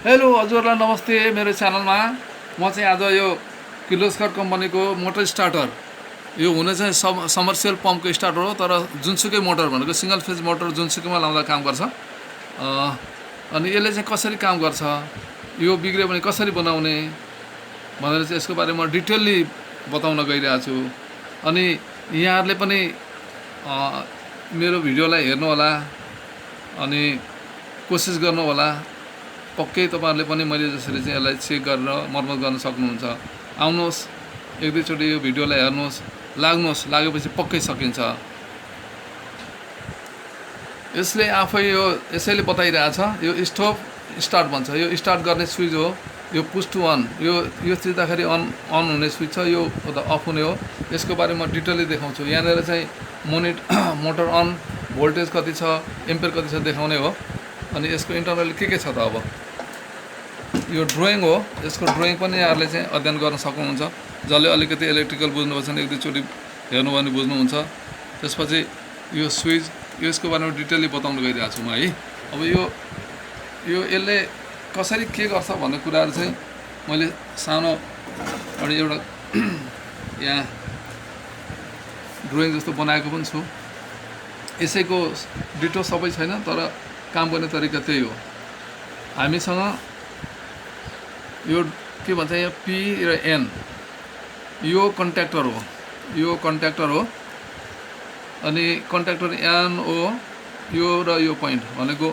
Hello हजुरलाई नमस्ते मेरो च्यानलमा म चाहिँ आज यो किर्लोस्कर कम्पनीको मोटर स्टार्टर यो हुने चाहिँ समर्सियल पम्पको स्टार्टर हो तर जुनसुकै मोटर भनेको सिंगल फेज मोटर जुनसुकैमा लाउँदा काम गर्छ अनि यसले चाहिँ कसरी काम गर्छ यो बिग्रियो भने कसरी बनाउने भनेर चाहिँ यसको बारेमा डिटेलली बताउन गइरहेको छु अनि यहाँहरूले पनि मेरो भिडियोलाई हेर्नु होला अनि कोसिस गर्नु होला पक्कै तपाईहरुले पनि मैले जसरी चाहिँ यसलाई चेक गरेर मर्मत गर्न सक्नुहुन्छ आउनुहोस् एक दुईचोटि यो भिडियोलाई हेर्नुहोस् लाग्नुहोस् लागेपछि पक्कै सकिन्छ यसले आफै यो यसैले बताइरहेछ यो स्टप स्टार्ट भन्छ यो स्टार्ट गर्ने स्विच हो यो पुश टु अन यो थिच्दाखेरि अन हुने स्विच छ यो अफ हुने हो यसको बारेमा डिटेलली देखाउँछु यहाँनिर चाहिँ मोटर अन भोल्टेज कति छ एम्पियर कति छ देखाउने हो अनि यसको इन्टरनल के छ त अब यो ड्रइङ हो यसको ड्रइङ पनि यहाँहरूले चाहिँ अध्ययन गर्न सक्नुहुन्छ जसले अलिकति इलेक्ट्रिकल बुझ्नुभएको छ भने एक दुईचोटि हेर्नु भने बुझ्नुहुन्छ त्यसपछि यो स्विच यसको बारेमा डिटेलली बताउन गइरहेको छु म है अब यो यसले कसरी के गर्छ भन्ने कुराहरू चाहिँ मैले सानो अनि एउटा यहाँ ड्रइङ जस्तो बनाएको पनि छु यसैको डिटो सबै छैन तर काम गर्ने तरिका त्यही हो हामीसँग यो के भन्छ यहाँ पी र एन यो कन्ट्याक्टर हो अनि कन्ट्याक्टर एन हो यो र यो पोइन्ट भनेको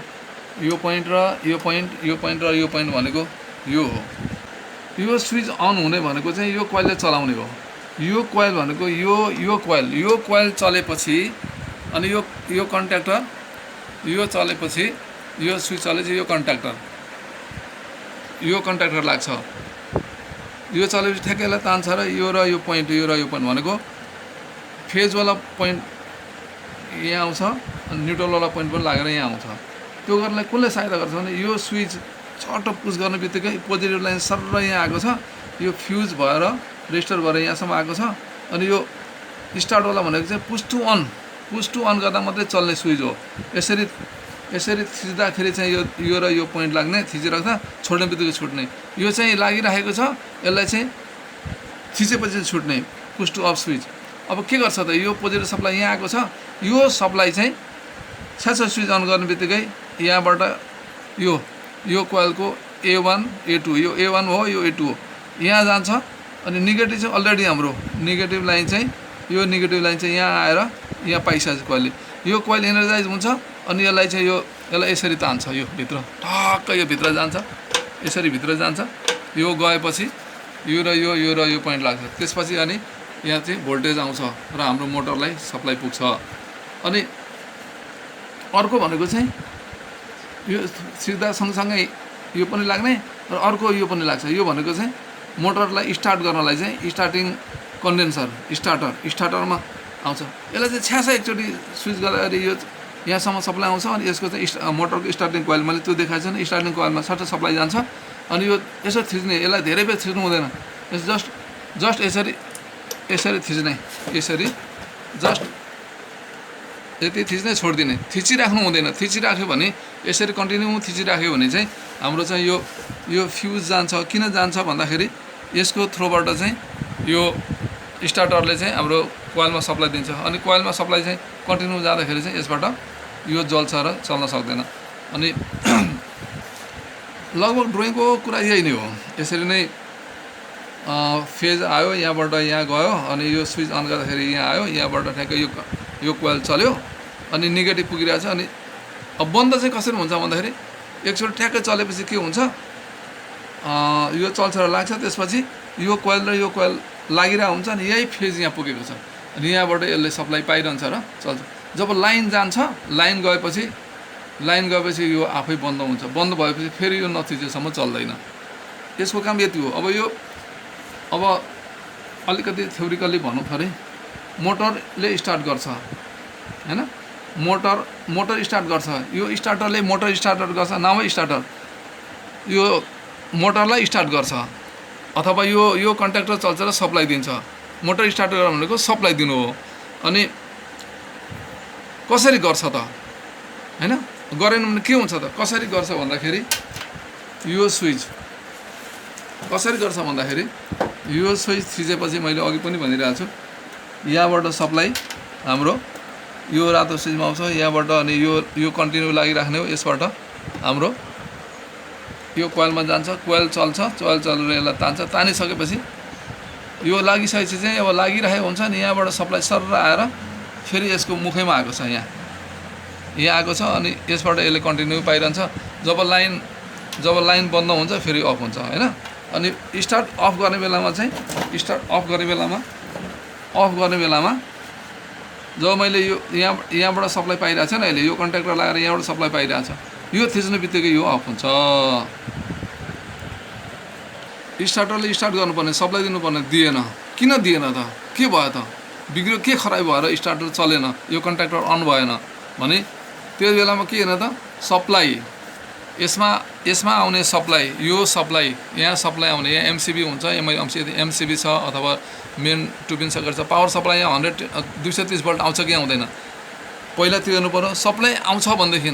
यो पोइन्ट र यो पोइन्ट र यो पोइन्ट भनेको यो हो यो स्विच अन हुने भनेको चाहिँ यो कोइलले चलाउने हो यो कोइल भनेको यो कोइल चलेपछि अनि यो कन्ट्याक्टर यो चलेपछि यो स्विच चलेपछि यो कन्ट्याक्टर लाग्छ यो चलेपछि ठ्याक्कैलाई तान्छ र यो पोइन्ट भनेको फेजवाला पोइन्ट यहाँ आउँछ अनि न्युट्रलवाला पोइन्ट पनि लागेर यहाँ आउँछ त्यो गर्नलाई कसले सहायता गर्छ भने यो स्विच चट्ट पुस गर्ने बित्तिकै पोजिटिभ लाइन सर्र यहाँ आएको छ यो फ्युज भएर रेजिस्टर भएर यहाँसम्म आएको छ अनि यो स्टार्टवाला भनेको चाहिँ पुस टु अन गर्दा मात्रै चल्ने स्विच हो यसरी थिच्दाखेरि चाहिँ यो र यो पोइन्ट लाग्ने थिचिराख्दा छोड्ने बित्तिकै छुट्ने यो चाहिँ लागिरहेको छ यसलाई चाहिँ थिचेपछि छुट्ने पुस टु अफ स्विच अब के गर्छ त यो पोजिटिभ सप्लाई यहाँ आएको छ यो सप्लाई चाहिँ छ्याछ स्विच अन गर्ने बित्तिकै यहाँबाट यो कोइलको A1 A2 यो A1 हो यो A2 हो यहाँ जान्छ अनि नेगेटिभ चाहिँ अलरेडी हाम्रो नेगेटिभ लाइन चाहिँ यहाँ आएर यहाँ पाइसकेको कोइलले यो कोइल एनर्जाइज हुन्छ अनि यसलाई चाहिँ यसलाई यसरी तान्छ यो भित्र ठक्क यो भित्र जान्छ यसरी भित्र जान्छ यो गएपछि यो र यो पोइन्ट लाग्छ त्यसपछि अनि यहाँ चाहिँ भोल्टेज आउँछ र हाम्रो मोटरलाई सप्लाई पुग्छ अनि अर्को भनेको चाहिँ यो सिधा सँगसँगै यो पनि लाग्ने र अर्को यो पनि लाग्छ यो भनेको चाहिँ मोटरलाई स्टार्ट गर्नलाई चाहिँ स्टार्टिङ कन्डेन्सर स्टार्टरमा आउँछ यसलाई चाहिँ छ्यासा एकचोटि स्विच गरेर यो यहाँसम्म सप्लाई आउँछ अनि यसको चाहिँ मोटरको स्टार्टिङ कोइल मैले त्यो देखाएको छु नि स्टार्टिङ कोइलमा सट्ट सप्लाई जान्छ अनि यो यसो थिच्ने यसलाई धेरै बेर थिच्नु हुँदैन जस्ट यसरी थिच्ने यसरी जस्ट यति थिच्ने छोडिदिने थिचिराख्नु हुँदैन थिचिराख्यो भने यसरी कन्टिन्यू थिचिराख्यो भने चाहिँ हाम्रो चाहिँ यो फ्युज जान्छ किन जान्छ भन्दाखेरि यसको थ्रोबाट चाहिँ यो स्टार्टरले चाहिँ हाम्रो कोइलमा सप्लाई दिन्छ अनि कोइलमा सप्लाई चाहिँ कन्टिन्यू जाँदाखेरि चाहिँ यसबाट यो जल्छ र चल्न सक्दैन अनि लगभग ड्रइङको कुरा यही नै हो यसरी नै फेज आयो यहाँबाट यहाँ गयो अनि यो स्विच अन गर्दाखेरि यहाँ आयो यहाँबाट ठ्याक्कै यो कोइल चल्यो अनि नेगेटिभ पुगिरहेछ अनि अब बन्द चाहिँ कसरी हुन्छ भन्दाखेरि एकचोटि ठ्याक्कै चलेपछि के हुन्छ यो चल्छ र लाग्छ त्यसपछि यो कोइल र यो कोइल लागिरहेको हुन्छ अनि यही फेज यहाँ पुगेको छ अनि यहाँबाट यसले सप्लाई पाइरहन्छ र चल्छ जब लाइन जान्छ लाइन गएपछि यो आफै बन्द हुन्छ बन्द भएपछि फेरि यो नथिचेसम्म चल्दैन यसको काम यति हो अब अलिकति थ्योरिकली भन्नु पऱ्यो मोटरले स्टार्ट गर्छ हैन मोटर स्टार्ट गर्छ यो स्टार्टरले मोटर स्टार्टर गर्छ नामै स्टार्टर यो मोटरलाई स्टार्ट गर्छ अथवा यो कन्ट्याक्टर चल्छ र सप्लाई दिन्छ मोटर स्टार्टर भनेको सप्लाई दिनु हो अनि कसरी गर्छ त हैन गरेन भने के हुन्छ त कसरी गर्छ भन्दाखेरि यो स्विच कसरी गर्छ भन्दाखेरि यो स्विच थिचेपछि मैले अघि पनि भनिरहेको छु यहाँबाट सप्लाई हाम्रो यो रातो स्विचमा आउँछ यहाँबाट अनि यो कन्टिन्यू लागिराख्ने हो यसबाट हाम्रो यो कोइलमा जान्छ कोइल चल्छ कोइल चलेर यसलाई तान्छ तानिसकेपछि यो लागिसकेपछि चाहिँ अब लागिरहेको हुन्छ नि यहाँबाट सप्लाई सर आएर फेरि यसको मुखैमा आएको छ यहाँ आएको छ अनि यसबाट यसले कन्टिन्यू पाइरहन्छ जब लाइन बन्द हुन्छ फेरि अफ हुन्छ हैन अनि स्टार्ट अफ गर्ने बेलामा चाहिँ अफ गर्ने बेलामा जब मैले यो यहाँबाट सप्लाई पाइरहेको छ नि अहिले यो कन्ट्याक्टर लगाएर यहाँबाट सप्लाई पाइरहेको छ यो थिच्ने बित्तिकै यो अफ हुन्छ स्टार्टरले स्टार्ट गर्नुपर्ने सप्लाई दिनुपर्ने दिएन किन दिएन त के भयो त बिग्रियो के खराब भएर स्टार्टर चलेन यो कन्ट्याक्टर अन भएन भने त्यो बेलामा के हेर्न त सप्लाई यसमा आउने सप्लाई यो सप्लाई यहाँ सप्लाई आउने यहाँ एमसिबी हुन्छ एमसिबी छ अथवा मेन 2 पिन सर्किट छ पावर सप्लाई यहाँ 230 भोल्ट आउँछ कि आउँदैन पहिला त्यो हेर्नु पर्यो सप्लाई आउँछ भनेदेखि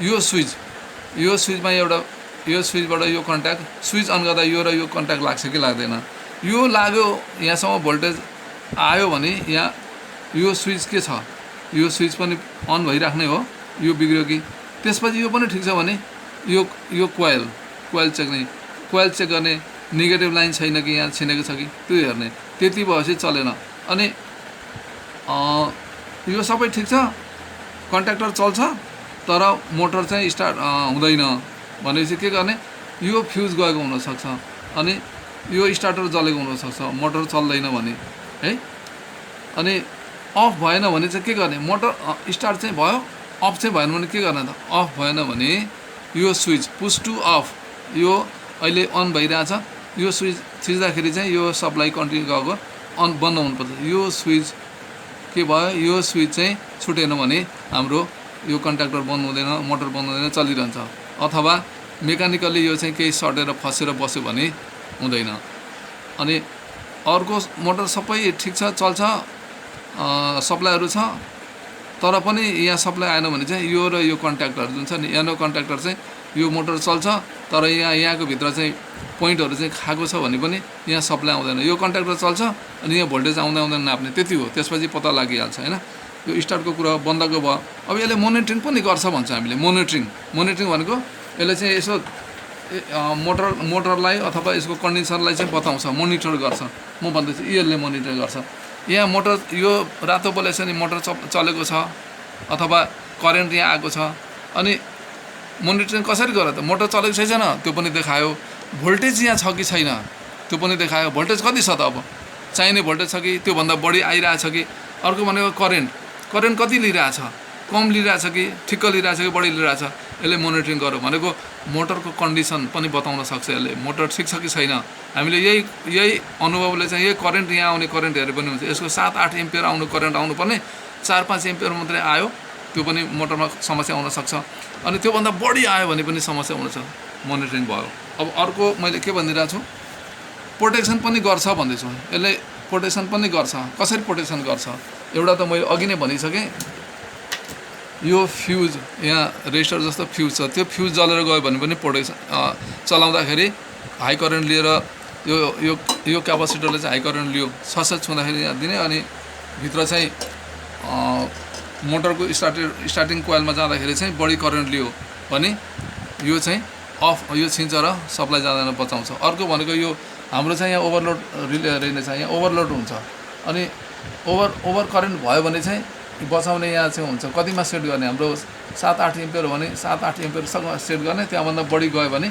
यो स्विचमा एउटा यो स्विचबाट यो कन्ट्याक्ट स्विच अन गर्दा यो र यो कन्ट्याक्ट लाग्छ कि लाग्दैन यो लाग्यो यहाँसम्म भोल्टेज आयो भने यहाँ यो स्विच के छ यो स्विच पनि अन भइराख्ने हो यो बिग्रियो कि त्यसपछि यो पनि ठिक छ भने यो कोइल चेक गर्ने नेगेटिभ लाइन छैन कि यहाँ छिनेको छ कि त्यो हेर्ने त्यति भएपछि चलेन अनि यो सबै ठिक छ कन्ट्याक्टर चल्छ तर मोटर चाहिँ स्टार्ट हुँदैन भनेपछि के गर्ने यो फ्युज गएको हुनसक्छ अनि यो स्टार्टर जलेको हुनसक्छ मोटर चल्दैन भने है अनि अफ भएन भने चाहिँ के गर्ने मोटर स्टार्ट चाहिँ भयो अफ चाहिँ भएन भने के गर्ने त अफ भएन भने यो स्विच पुश टु अफ यो अहिले अन भइरहेछ यो स्विच थिच्दाखेरि चाहिँ यो सप्लाई कन्टिन्यू गएको अन बन्द हुनुपर्छ यो स्विच के भयो यो स्विच चाहिँ छुटेन भने हाम्रो यो कन्ट्याक्टर बन्द हुँदैन मोटर बन्द हुँदैन चलिरहन्छ अथवा मेकानिकल्ली यो चाहिँ केही सटेर फसेर बस्यो भने हुँदैन अनि अर्को मोटर सबै ठिक छ चल्छ सप्लाईहरू छ तर पनि यहाँ सप्लाई आएन भने चाहिँ यो र यो कन्ट्याक्टर जुन छ नि एनो कन्ट्याक्टर चाहिँ यो मोटर चल्छ तर यहाँको भित्र चाहिँ पोइन्टहरू चाहिँ खाएको छ भने पनि यहाँ सप्लाई आउँदैन यो कन्ट्याक्टर चल्छ अनि यहाँ भोल्टेज आउँदैन नाप्ने त्यति हो त्यसपछि पत्ता लागिहाल्छ हैन यो स्टार्टको कुरा बन्दको भयो अब यसले मोनिटरिङ पनि गर्छ भन्छ हामीले मोनिटरिङ भनेको यसले चाहिँ यसो मोटरलाई अथवा यसको कन्डिसनलाई चाहिँ बताउँछ मोनिटर गर्छ म भन्दैछु यसले मोनिटर गर्छ यहाँ मोटर यो रातो बोलेछ नि मोटर चलेको छ अथवा करेन्ट यहाँ आएको छ अनि मोनिटरिङ कसरी गर त मोटर चलेको छैन त्यो पनि देखायो भोल्टेज यहाँ छ कि छैन त्यो पनि देखायो भोल्टेज कति छ त अब चाहिने भोल्टेज छ कि त्योभन्दा बढी आइरहेछ कि अर्को भनेको करेन्ट कति लिइरहेछ कम लिइरहेछ कि ठिक्क लिइरहेछ कि बढी लिइरहेछ यसले मोनिटरिङ गर्यो भनेको मोटरको कन्डिसन पनि बताउन सक्छ यसले मोटर ठिक छ कि छैन हामीले यही अनुभवले चाहिँ यही करेन्ट यहाँ आउने करेन्ट हेरे पनि हुन्छ यसको 7-8 एम्पियर आउनु करेन्ट आउनुपर्ने 4-5 एम्पियर मात्रै आयो त्यो पनि मोटरमा समस्या हुन सक्छ अनि त्योभन्दा बढी आयो भने पनि समस्या हुन सक्छ मोनिटरिङ भयो अब अर्को मैले के भनिरहेको छु प्रोटेक्सन पनि गर्छ भन्दैछु यसले प्रोटेक्सन पनि गर्छ कसरी प्रोटेक्सन गर्छ एउटा त मैले अघि नै भनिसकेँ यो फ्युज यहाँ रेजिस्टर जस्तो फ्युज छ त्यो फ्युज जलेर गयो भने पनि प्रोटेक्सन चलाउँदाखेरि हाई करेन्ट लिएर यो क्यापासिटरले चाहिँ हाई करेन्ट लियो ससेट छुँदाखेरि यहाँ दिने अनि भित्र चाहिँ मोटरको स्टार्टिङ कोइलमा जाँदाखेरि चाहिँ बढी करेन्ट लियो भने यो चाहिँ अफ यो छिन्छ र सप्लाई जाँदैन बचाउँछ अर्को भनेको यो हाम्रो चाहिँ यहाँ ओभरलोड रिले रहेछ यहाँ ओभरलोड हुन्छ अनि ओभर करेन्ट भयो भने चाहिँ बचाउने यहाँ चाहिँ हुन्छ कतिमा सेट गर्ने हाम्रो 7-8 एम्पियर भने 7-8 एम्पियरसम्म सेट गर्ने त्यहाँभन्दा बढी गयो भने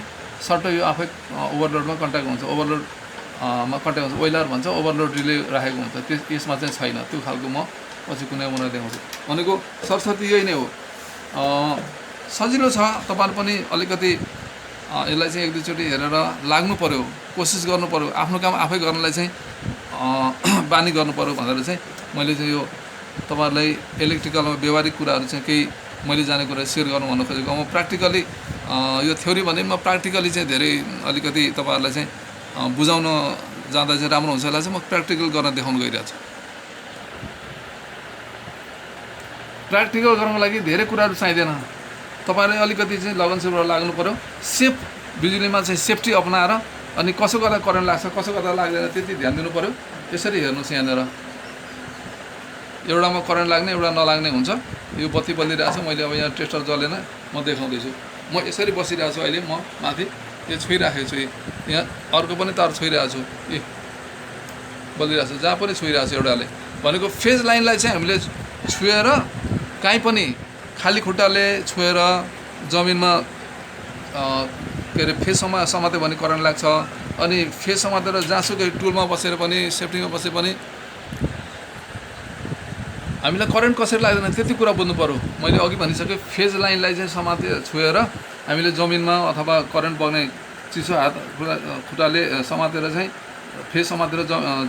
सर्ट यो आफै ओभरलोडमा कन्ट्याक्ट हुन्छ ओभरलोडमा कन्ट्याक्ट हुन्छ ओइलर भन्छ ओभरलोड रिले राखेको हुन्छ यसमा चाहिँ छैन त्यो खालको म पछि कुनै बनाएर देखाउँछु भनेको सरस्वती यही नै हो सजिलो छ तपाईहरु पनि अलिकति यसलाई चाहिँ एक दुईचोटि हेरेर लाग्नु पर्यो कोसिस गर्नु पर्यो आफ्नो काम आफै गर्नलाई चाहिँ बानी गर्नु पर्यो भनेर चाहिँ मैले चाहिँ यो तपाईहरुलाई इलेक्ट्रिकलमा व्यवहारिक कुराहरु चाहिँ केही मैले जाने कुरा शेयर गर्नु भन्न खोजेको म प्र्याक्टिकली यो थ्योरी भने म प्र्याक्टिकली चाहिँ धेरै अलिकति तपाईहरुलाई चाहिँ बुझाउन जाँदा चाहिँ राम्रो हुन्छ होला चाहिँ म प्र्याक्टिकल गर्न देखाउन गइरहेको छु प्र्याक्टिकल गर्नको लागि धेरै कुराहरु चाहिदैन तपाईहरुले अलिकति चाहिँ लगनशील भएर लाग्नु पर्यो बिजुलीमा चाहिँ सेफ्टी अपनाएर अनि कसो गर्दा करेन्ट लाग्छ कसो गर्दा लाग्दैन त्यति ध्यान दिनु पर्यो। यसरी हेर्नुहोस् यहाँनिर एउटामा करेन्ट लाग्ने एउटा नलाग्ने हुन्छ। यो बत्ती बलिरहेको छ, मैले अब यहाँ टेस्टर जलेन म देखाउँदैछु। म यसरी बसिरहेको छु अहिले, म माथि यो छोइराखेको छु, यहाँ अर्को पनि तार छोइरहेको छु, ए बलिरहेको छ, जहाँ पनि छोइरहेको छु एउटाले। भनेको फेज लाइनलाई चाहिँ हामीले छुएर काहीँ पनि खाली खुट्टाले छोएर जमिनमा के अरे फेज समात्यो भने करेन्ट लाग्छ। अनि फेज समातेर जहाँसुकै टुलमा बसेर पनि सेफ्टीमा बसे पनि हामीलाई करेन्ट कसरी लाग्दैन त्यति कुरा बुझ्नु पर्यो। मैले अघि भनिसकेँ, फेज लाइनलाई चाहिँ छोएर हामीले जमिनमा अथवा करेन्ट बग्ने चिसो हात खुट्टाले समातेर चाहिँ फेज समातेर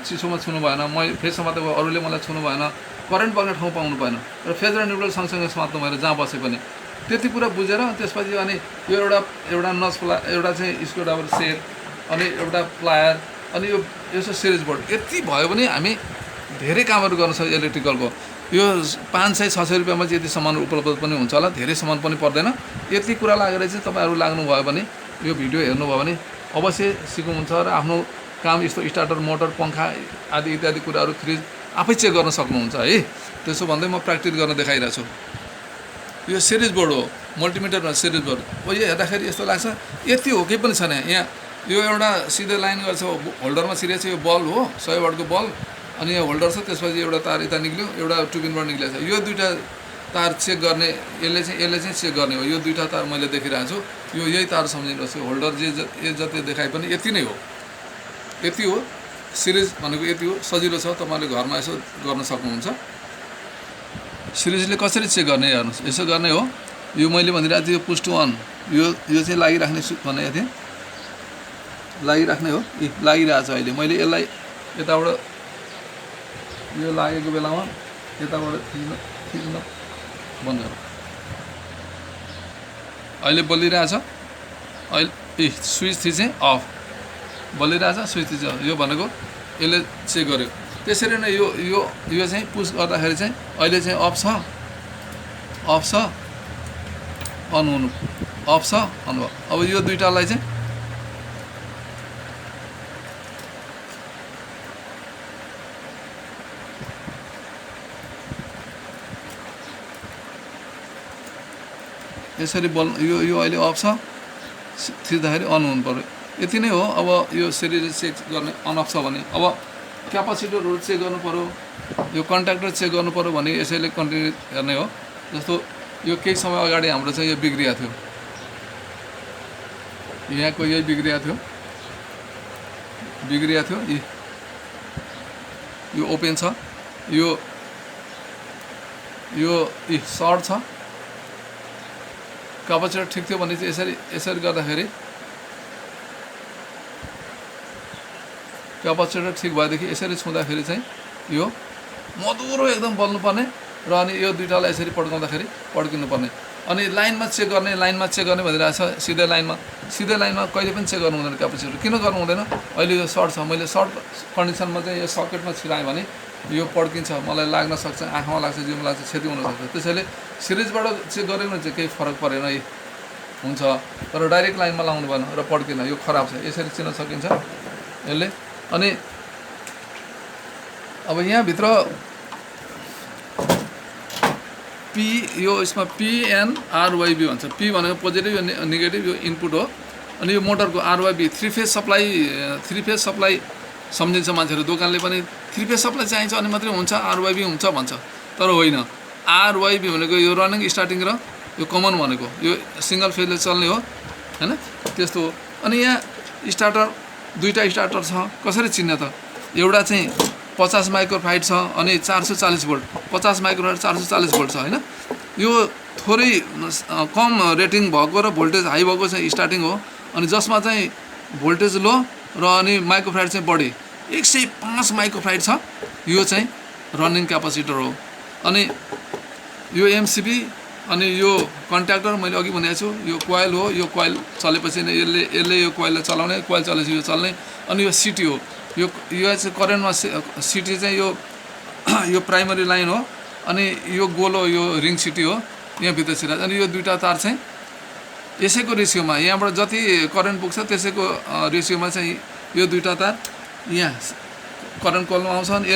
चिसोमा छुनु भएन, म फेज समातेको अरूले मलाई छुनु भएन, करेन्ट बग्ने ठाउँ पाउनु भएन र फेज र न्युट्रल सँगसँगै समात्नु भएर जहाँ बसे पनि त्यति कुरा बुझेर त्यसपछि अनि यो एउटा नच एउटा चाहिँ स्क्रुड्राइभर सेट अनि एउटा प्लायर अनि यो यसो सिरिज बोर्ड यति भयो भने हामी धेरै कामहरू गर्न सक्छ। इलेक्ट्रिकलको यो 500-600 रुपियाँमा चाहिँ यति सामान उपलब्ध पनि हुन्छ होला, धेरै सामान पनि पर्दैन। यति कुरा लागेर चाहिँ तपाईँहरू लाग्नुभयो भने यो भिडियो हेर्नुभयो भने अवश्य सिक्नुहुन्छ र आफ्नो काम यस्तो स्टार्टर मोटर पङ्खा आदि इत्यादि कुराहरू फ्रिज आफै चेक गर्न सक्नुहुन्छ है। त्यसो भन्दै म प्र्याक्टिस गर्न देखाइरहेको छु। यो सिरिज बोर्ड हो, मल्टिमिटरमा सिरिज बोर्ड हो। यो हेर्दाखेरि यस्तो लाग्छ यति हो केही पनि छैन। यहाँ यो एउटा सिधै लाइन गर्छ, होल्डरमा सिरिज छ, यो बल्ब हो 100 वाटको बल्ब, अनि यहाँ होल्डर छ, त्यसपछि एउटा तार यता निक्ल्यो, एउटा ट्युबिनबाट निक्लेको छ। यो दुईवटा तार चेक गर्ने, यसले चाहिँ चेक गर्ने हो। यो दुईवटा तार मैले देखिरहेको छु, यो यही तार सम्झिनुहोस्। यो होल्डर जे जति देखाए पनि यति नै हो, यति हो। सिरिज भनेको यति हो, सजिलो छ, तपाईँले घरमा यसो गर्न सक्नुहुन्छ। सिरिजले कसरी चेक गर्ने हेर्नुहोस्, यसो गर्ने हो। यो मैले भनिरहेको थिएँ, यो पुश टु अन, यो चाहिँ लागिराख्ने भनेको थिएँ, लागिराख्ने हो। लागिरहेको छ अहिले। मैले यसलाई यताबाट यो लागेको बेलामा यताबाट थिच्न बन्द गरौँ। अहिले बलिरहेछ, अहिले स्विच थिचेँ अफ, बलिरहेछ, स्विच थिचेँ अफ। यो भनेको यसले चेक गर्यो। त्यसरी नै यो चाहिँ पुस गर्दाखेरि चाहिँ अहिले चाहिँ अफ छ, अन हुनु, अफ छ, अन भयो। अब यो दुईटालाई चाहिँ यसरी यो अहिले अफ छ, थिच्दाखेरि अन हुनु पर्यो। यति नै हो। अब यो सिरिज चेक गर्ने अन अफ छ भने अब क्यापासिटरहरू चेक गर्नु पर्यो, यो कन्ट्याक्टर चेक गर्नु पर्यो भने यसैले कन्टिन्यू गर्ने हो। जस्तो यो केही समय अगाडि हाम्रो चाहिँ यो बिग्रिएको थियो, यहाँको यही बिग्रिएको थियो, यो ओपन छ, यो सर्ट छ। क्यापासिटर ठिक थियो भने चाहिँ यसरी गर्दाखेरि क्यापासिटर ठिक भएदेखि यसरी छुँदाखेरि चाहिँ यो मधुरो एकदम बल्नुपर्ने र अनि यो दुईटालाई यसरी पड्काउँदाखेरि पड्किनुपर्ने। अनि लाइनमा चेक गर्ने भनिरहेको छ। सिधै लाइनमा कहिले पनि चेक गर्नु हुँदैन क्यापासिटर। किन गर्नु हुँदैन? अहिले यो सर्ट छ, मैले सर्ट कन्डिसनमा चाहिँ यो सकेटमा छिराएँ भने यो पड्किन्छ, मलाई लाग्न सक्छ, आँखामा लाग्छ, जिउमा लाग्छ, क्षति हुनसक्छ। त्यसैले सिरिजबाट चेक गरेको भने चाहिँ केही फरक परेन है, हुन्छ। तर डाइरेक्ट लाइनमा लाउनु भएन र पड्किन, यो खराब छ। यसरी चिन्न सकिन्छ यसले। अनि अब यहाँभित्र पी, यो यसमा PNRYB भन्छ। पी भनेको पोजिटिभ, यो नेगेटिभ, यो इनपुट हो। अनि यो मोटरको RYB थ्री फेज सप्लाई सम्झिन्छ मान्छेहरू। दोकानले पनि थ्री फेज सप्लाई चाहिन्छ अनि मात्रै हुन्छ, RYB हुन्छ भन्छ। तर होइन, RYB भनेको यो रनिङ स्टार्टिङ र यो कमन भनेको यो सिङ्गल फेजले चल्ने हो हैन, त्यस्तो हो। अनि यहाँ स्टार्टर दुईवटा स्टार्टर छ, कसरी चिन्ने त? एउटा चाहिँ 50 माइक्रोफाइट छ अनि 440 भोल्ट, 50 माइक्रोफाइट 440 भोल्ट छ हैन। यो थोरै कम रेटिङ भएको र भोल्टेज हाई भएको चाहिँ स्टार्टिङ हो। अनि जसमा चाहिँ भोल्टेज लो र अनि माइक्रोफाइट चाहिँ बढी 105 माइक्रोफाइट छ, यो चाहिँ रनिङ क्यापासिटर हो। अनि यो MCB अनि यो कन्ट्याक्टर मैले अघि भनेको छु, यो कोइल हो। यो कोइल चलेपछि नै यसले यो कोइललाई चलाउने, कोइल चलेपछि यो चल्ने। अनि यो सिटी हो, यो चाहिँ करेन्टमा सिटी चाहिँ यो प्राइमरी लाइन हो। अनि यो गोलो यो रिङ सिटी हो, यहाँभित्र छिरा। अनि यो दुईवटा तार चाहिँ यसैको रेसियोमा यहाँबाट जति करेन्ट पुग्छ त्यसैको रेसियोमा चाहिँ यो दुईटा तार यहाँ करेन्ट कलम आउँछ अनि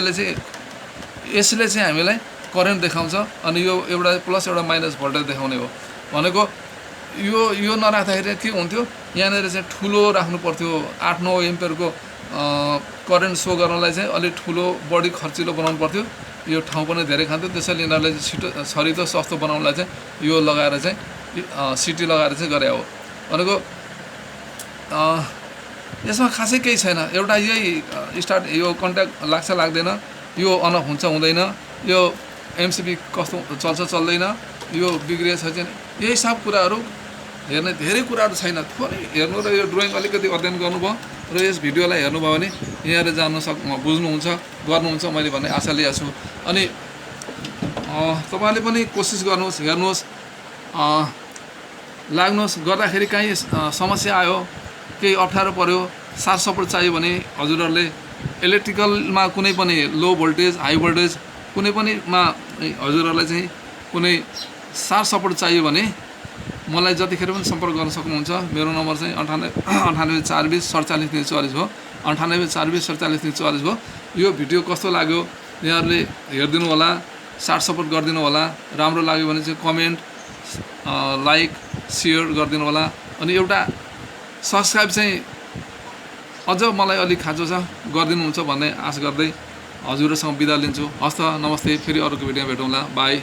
यसले चाहिँ हामीलाई करेन्ट देखाउँछ अनि यो एउटा प्लस एउटा माइनस भोल्टेज देखाउने हो भनेको यो नराख्दाखेरि के हुन्थ्यो यहाँनिर चाहिँ ठुलो राख्नु पर्थ्यो 8-9 एम्पियरको करेन्ट सो गर्नलाई चाहिँ अलिक ठुलो बढी खर्चिलो बनाउनु पर्थ्यो यो ठाउँ पनि धेरै खान्थ्यो त्यसैले यिनीहरूले छिटो छरितो सस्तो बनाउनलाई चाहिँ यो लगाएर चाहिँ सिटी लगाएर चाहिँ गरे हो भनेको यसमा खासै केही छैन एउटा यही स्टार्ट यो कन्ट्याक्ट लाग्छ लाग्दैन यो अन हुन्छ हुँदैन यो एमसिबी कस्तो चल्छ चल्दैन यो बिग्रिएछ चाहिँ यही सब कुराहरू हेर्ने धेरै कुराहरू छैन थोरै हेर्नु र यो ड्रइङ अलिकति अध्ययन गर्नुभयो र यस भिडियोलाई हेर्नुभयो भने यहाँले बुझ्नुहुन्छ गर्नुहुन्छ मैले भन्ने आशा लिएको छु अनि तपाईँले पनि कोसिस गर्नुहोस् हेर्नुहोस् लाग्नुहोस् गर्दाखेरि काहीँ समस्या आयो केही अप्ठ्यारो पर्यो साथ सपोर्ट चाहियो भने हजुरहरूले इलेक्ट्रिकलमा कुनै पनि लो भोल्टेज हाई भोल्टेज कुनै पनिमा हजुरहरूलाई चाहिँ कुनै साथ सपोर्ट चाहियो भने मलाई जतिखेर पनि सम्पर्क गर्न सक्नुहुन्छ मेरो नम्बर चाहिँ 98 420 47 344 हो 98 420 47 344 हो यो भिडियो कस्तो लाग्यो यहाँहरूले हेरिदिनु होला साथ सपोर्ट गरिदिनु होला राम्रो लाग्यो भने चाहिँ कमेन्ट लाइक सेयर गरिदिनु होला अनि एउटा सब्सक्राइब चाहिँ अझ मलाई अलिक खाँचो छ गरिदिनुहुन्छ भन्ने आशा गर्दै हजुरहरूसँग बिदा लिन्छु हस्त नमस्ते फेरि अरूको भिडियोमा भेटौँला बाई